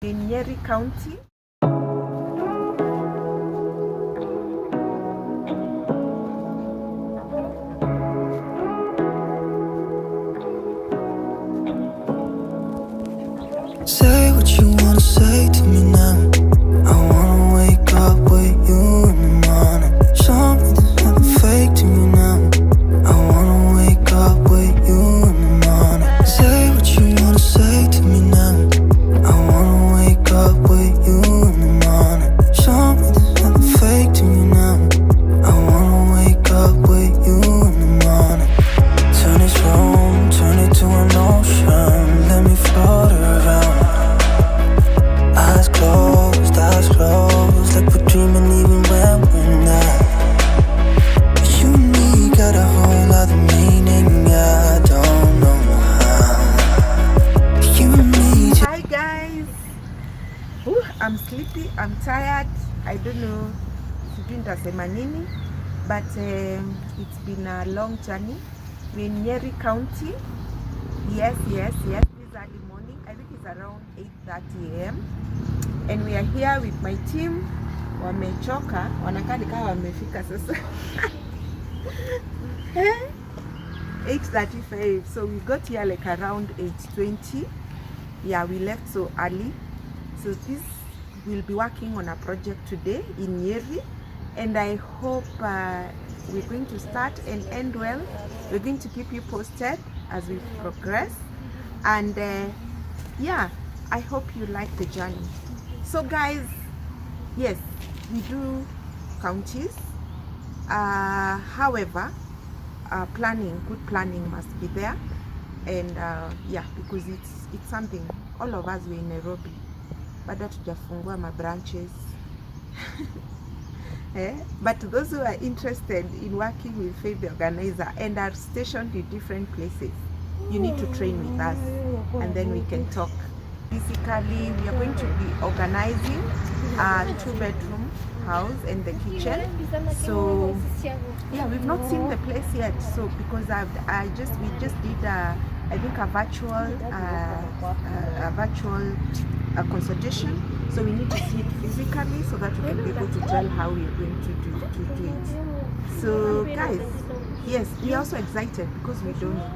in Nyeri County. Say what you wanna say to me now. I wanna wake up with you in the morning. Show me there's nothing fake to me now. I wanna wake up with you in the morning. Say what you wanna say to me now. I wanna wake up with you in the morning. Show me there's nothing fake to me now. I wanna wake up with you in the morning. Turn this room, turn it to an ocean. Let me float around. Eyes closed, like we're dreaming even when we're not. You and me got a whole other meaning, I don't know how. You and me. Hi guys. Ooh, I'm sleepy, I'm tired. I don't know sijui nitasema nini, but it's been a long journey. We're in Nyeri County. Yes, this early morning. I think it's around 8:30 a.m. and we are here with my team. Wamechoka, wanakaa kama wamefika sasa. 8:35. So we got here like around 8:20. Yeah, we left so early. So this will be working on a project today in Nyeri, and I hope we're going to start and end well. We're going to keep you posted as we progress, and yeah, I hope you like the journey. So guys, yes, we do counties, however good planning must be there, and yeah, because it's something all of us, we're in Nairobi, bado tujafungua ma branches. But those who are interested in working with Faith the organizer and are stationed in different places, you need to train with us, and then we can talk. Basically, we are going to be organizing a 2-bedroom house and the kitchen. So yeah, we've not seen the place yet. So because we just did I think a virtual consultation. So we need to see it physically so that we can be able to tell how we are going to do it. So guys, yes, we are also excited because we don't know.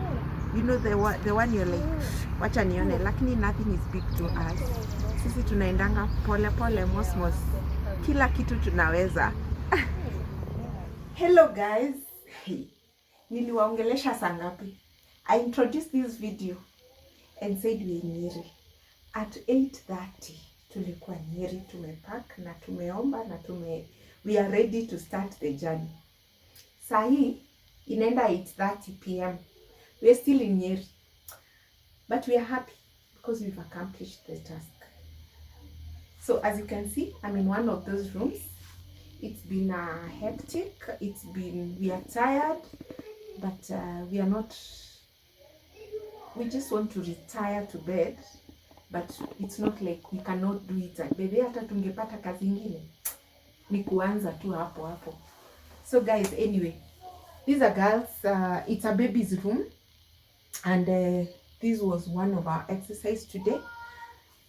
You know, the one you're like, wacha nione, lakini nothing is big to us. Sisi tunaendanga pole pole, mos, kila kitu tunaweza. Hello guys. Niliwaongelesha saa ngapi? I introduced this video and said we Nyeri. At 8:30 tulikuwa Nyeri, tumepack na tumeomba na we are ready to start the journey. Saa hii inaenda 8:30 p.m. We are still in Nyeri, but we are happy because we've accomplished the task. So as you can see, I'm in one of those rooms. It's been hectic. We are tired, but we are not. We just want to retire to bed, but it's not like we cannot do it. Bebe hata tungepata kazi ingine ni kuanza tu hapo. So guys, anyway, these are girls. It's a baby's room, and this was one of our exercise today.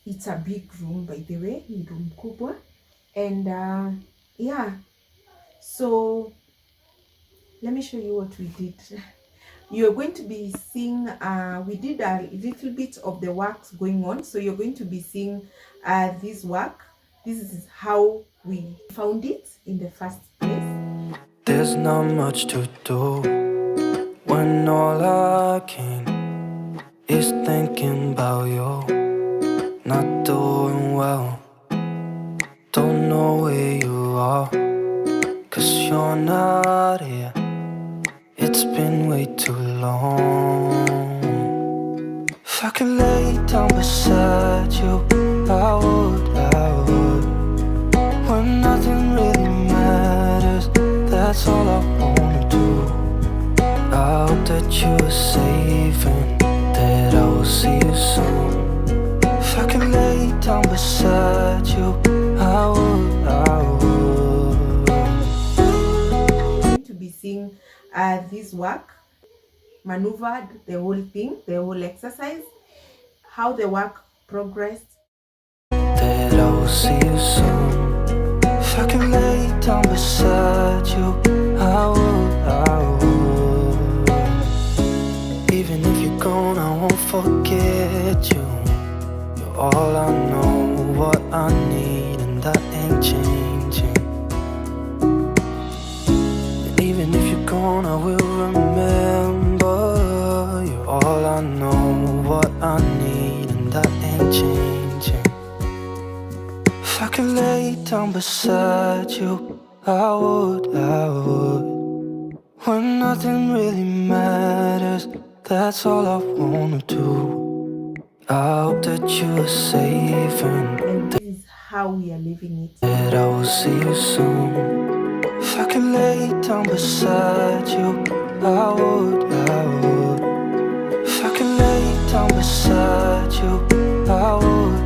It's a big room, by the way, ni room kubwa, and yeah. So let me show you what we did. You're going to be seeing, we did a little bit of the works going on. So you're going to be seeing this work. This is how we found it in the first place. There's not much to do when all I can is thinking about you. Not doing well, don't know where you are, 'cause you're not here. It's been way too long. If I could lay down beside you, I would. When nothing really matters, that's all I wanna do. I hope that you are safe and that I will see you soon. If I could lay down beside you, I would. Going to be seeing this work, maneuvered the whole thing, the whole exercise, how the work progressed. see you soon. If I can lay down beside you, I would. Even if you're gone, I won't forget you. You're all I know, what I need, and that ain't changing. And even if you're gone, I will remember. You're all I know, what I need, and that ain't changing. If I could lay down beside you, I would. When nothing really matters, that's all I wanna do. I hope that you are safe And this is how we are living it. that I will see you soon. If I could lay down beside you, I would. If I could lay down beside you, I would.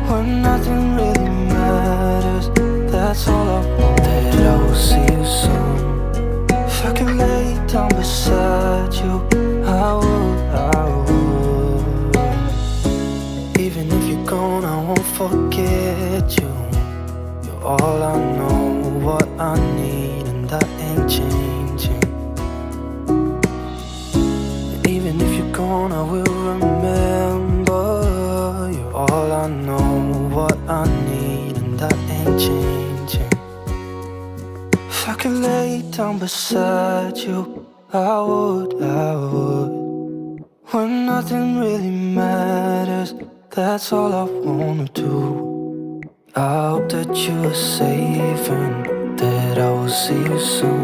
When nothing really matters, that's all I want. That I will see you soon. If I could lay down beside you, I would. Even if you're gone, I won't forget you. You're all I know, what I need, and that ain't changing. And even if you're gone, I will remember. You're all I know, what I need, and that ain't changing. If I could lay down beside you, I would. When nothing really matters, that's all I wanna do. I hope that you are safe and that I will see you soon.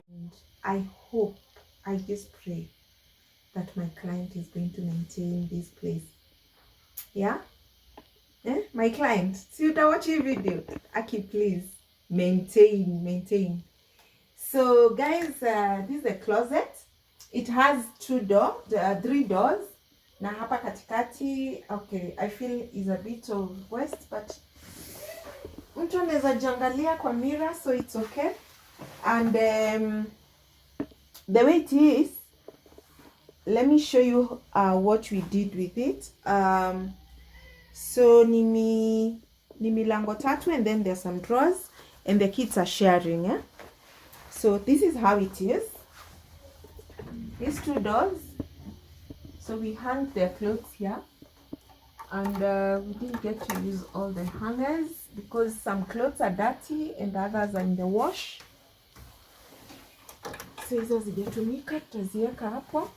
I hope, I just pray that my client is going to maintain this place. Yeah? My client, see you watch your video. Aki, please maintain. So guys, this is a closet. It has three doors. Na hapa katikati, okay, I feel is a bit of waste, but mtu anaweza jangalia kwa mirror, so it's okay. And the way it is, let me show you what we did with it. So ni milango tatu, and then there's some drawers, and the kids are sharing. Yeah? So this is how it is. These two doors. So we hung their clothes here, and we didn't get to use all the hangers because some clothes are dirty and others are in the wash. So hizo zijatumika tutaziweka hapo.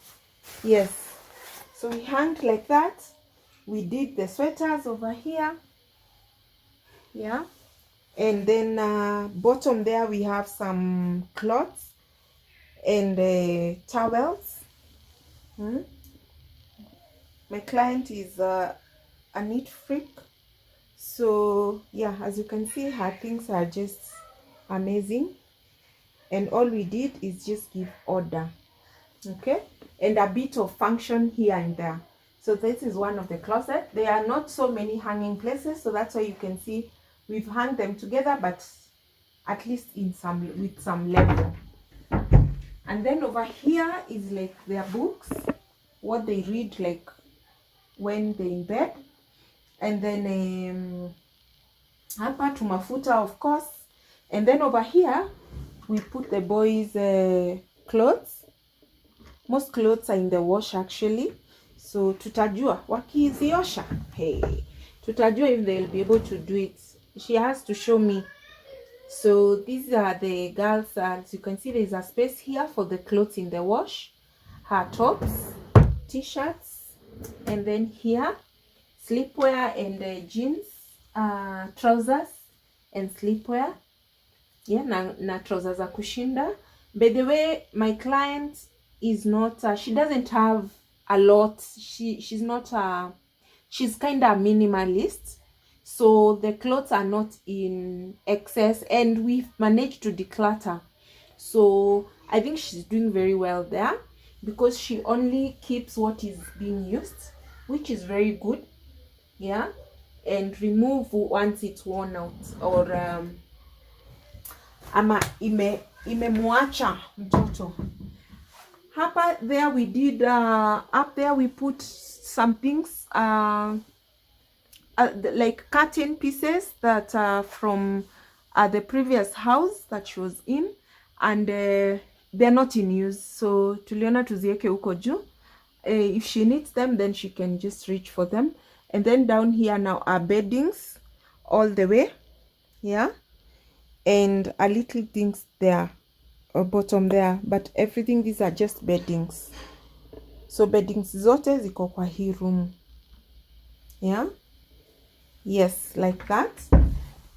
Yes. So we hung like that. We did the sweaters over here. Yeah. And then bottom there we have some cloths and towels. My client is a neat freak, so yeah, as you can see, her things are just amazing, and all we did is just give order, okay, and a bit of function here and there. So this is one of the closet. There are not so many hanging places, so that's why you can see we've hung them together, but at least with some level. And then over here is like their books, what they read like when they're in bed. And then hapa tumafuta, of course. And then over here we put the boys clothes. Most clothes are in the wash actually, so tutajua wakiziosha, hey, tutajua if they'll be able to do it. She has to show me. So these are the girls. As you can see, there's a space here for the clothes in the wash, her tops, t-shirts, and then here sleepwear and jeans, trousers and sleepwear. Yeah, na trousers za kushinda. By the way, my client is not she doesn't have a lot. She's not she's kind of minimalist, so the clothes are not in excess, and we've managed to declutter. So I think she's doing very well there, because she only keeps what is being used, which is very good. Yeah, and remove once it's worn out, or ama imemwacha mtoto. Hapa there we did up there we put some things like curtain pieces that are from the previous house that she was in, and they're not in use, so tuliona tuzieke huko juu. If she needs them, then she can just reach for them. And then down here now are beddings all the way, yeah, and a little things there or bottom there, but everything, these are just beddings. So beddings zote ziko kwa hii room, yeah, yes, like that.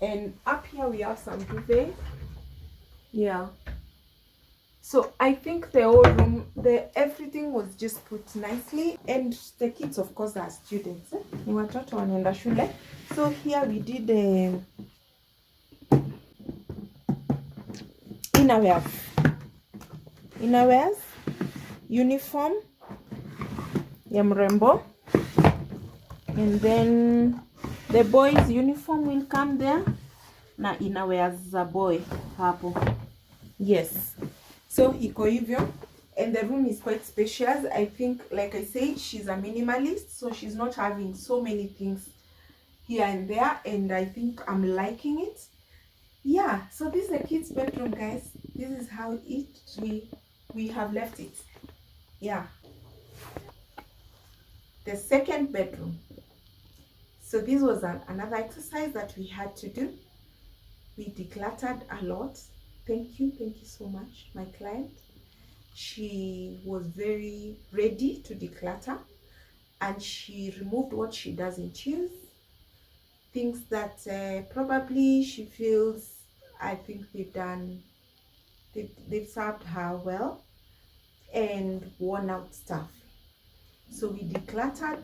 And up here we have some duvet, yeah. So I think the whole room, everything was just put nicely. And the kids, of course, are students, ni watoto wanaenda shule. So here we did innerwears, uniform ya mrembo, and then the boys uniform will come there na innerwears za boy hapo, yes. So iko hivyo, and the room is quite spacious. I think, like I said, she's a minimalist, so she's not having so many things here and there, and I think I'm liking it. Yeah, so this is the kids' bedroom, guys. This is how we have left it. Yeah, the second bedroom. So this was another exercise that we had to do. We decluttered a lot. Thank you so much, my client. She was very ready to declutter, and she removed what she doesn't use, things that probably she feels, I think they've served her well, and worn out stuff. So we decluttered,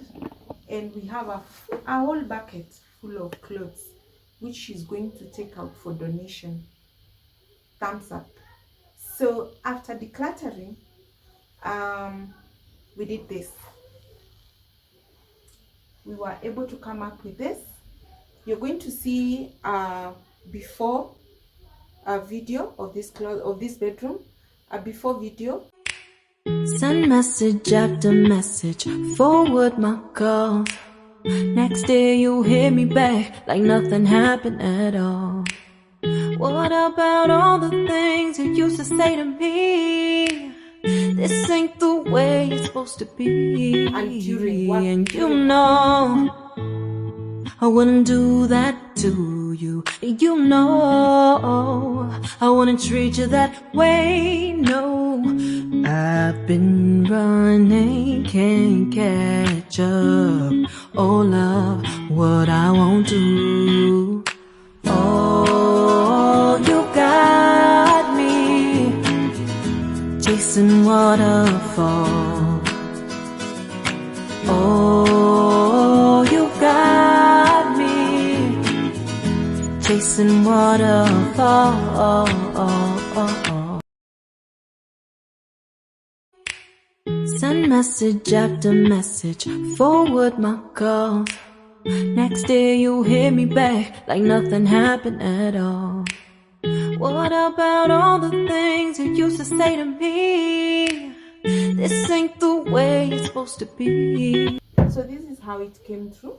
and we have a whole bucket full of clothes, which she's going to take out for donation. Thumbs up. So after decluttering, we did this. We were able to come up with this. You're going to see before a video of this bedroom, a before video. Send message after message, forward my calls. Next day you hit me back like nothing happened at all. What about all the things you used to say to me? This ain't the way it's supposed to be. And you know I wouldn't do that to you. You know I wouldn't treat you that way. No, I've been running, can't catch up. Oh love, what I won't do. Oh, you got me chasing waterfalls. Oh, you got me chasing waterfalls. Send message after message, forward my calls. Next day you hit me back like nothing happened at all. What about all the things you used to say to me? This ain't the way it's supposed to be. So this is how it came through,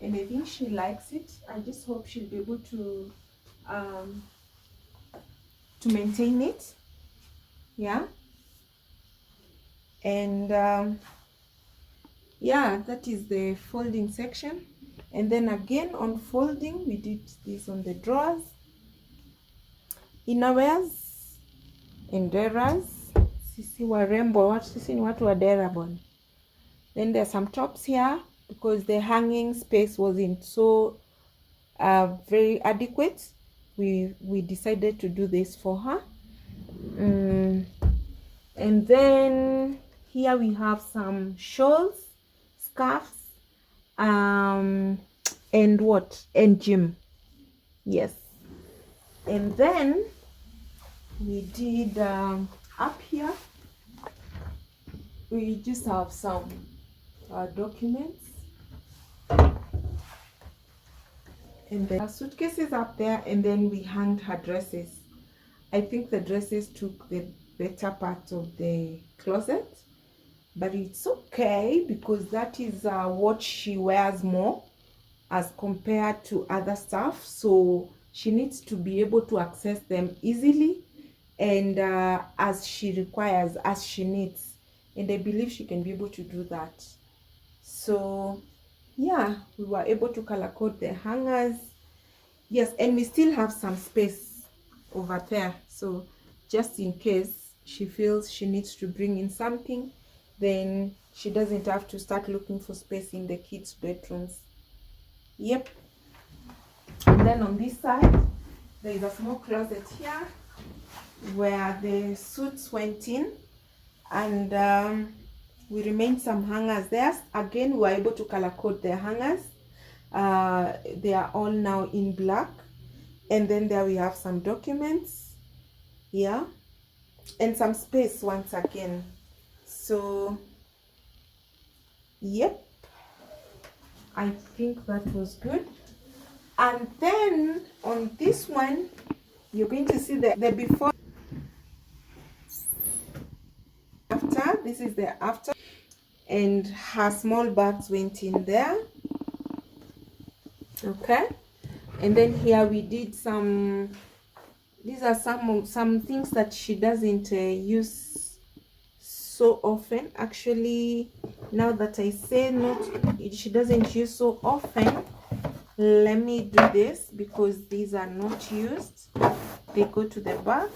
and I think she likes it. I just hope she'll be able to maintain it, yeah. And yeah, that is the folding section. And then again on folding, we did this on the drawers, innerwears and derras. Sisi warembo, sisi ni watu wa dera bon. Then there's some tops here because the hanging space wasn't so very adequate. We decided to do this for her. And then here we have some shawls, scarves, and gym, yes. And then we did up here, we just have some documents, and the suitcases up there, and then we hanged her dresses. I think the dresses took the better part of the closet, but it's okay because that is what she wears more. as compared to other stuff, so she needs to be able to access them easily and as she requires, as she needs, and I believe she can be able to do that. So yeah, we were able to color code the hangers. Yes, and we still have some space over there, so just in case she feels she needs to bring in something, then she doesn't have to start looking for space in the kids' bedrooms. Yep. And then on this side, there is a small closet here where the suits went in, and we remained some hangers there. Again, we were able to color code the hangers. They are all now in black. And then there we have some documents, yeah, and some space once again. So yep, I think that was good. And then on this one, you're going to see the before, after. This is the after, and her small bags went in there. Okay, and then here we did some, these are some things that she doesn't use so often. Actually, now that I say not, she doesn't use so often, let me do this because these are not used. They go to the back,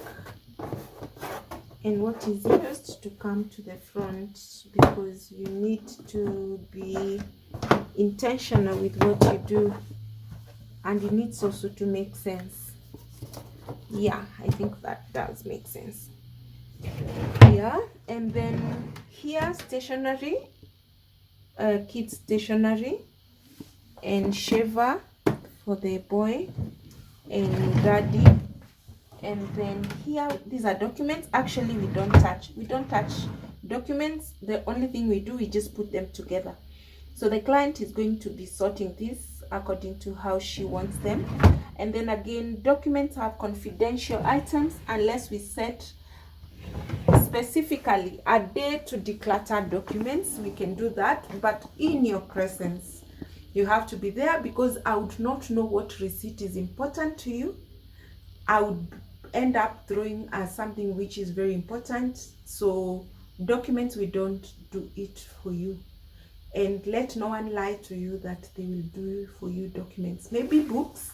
and what is used to come to the front, because you need to be intentional with what you do, and it needs also to make sense. Yeah, I think that does make sense. Yeah, and then here stationery, kids stationery, and shaver for the boy and daddy. And then here, these are documents. Actually, we don't touch documents. The only thing we do, we just put them together. So the client is going to be sorting this according to how she wants them. And then again, documents are confidential items unless we set specifically a day to declutter documents. We can do that, but in your presence, you have to be there, because I would not know what receipt is important to you. I would end up throwing as something which is very important. So documents, we don't do it for you, and let no one lie to you that they will do for you documents. Maybe books,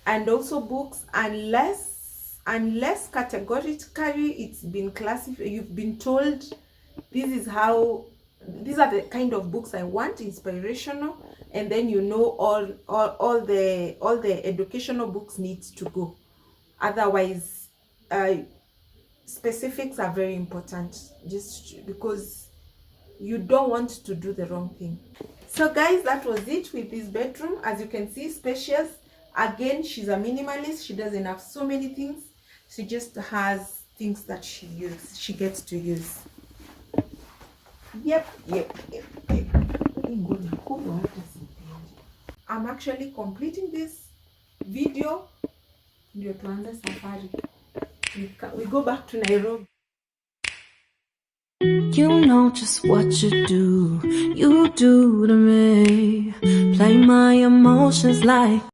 and also books, unless categorically it's been classified, you've been told these are the kind of books I want, inspirational, and then you know all the educational books needs to go. Otherwise, specifics are very important, just because you don't want to do the wrong thing. So guys, that was it with this bedroom. As you can see, spacious. Again, she's a minimalist. She doesn't have so many things. She just has things that she gets to use. Yep. I'm actually completing this video. Ndio tuanze safari. We go back to Nairobi. You know just what you do to me. Play my emotions like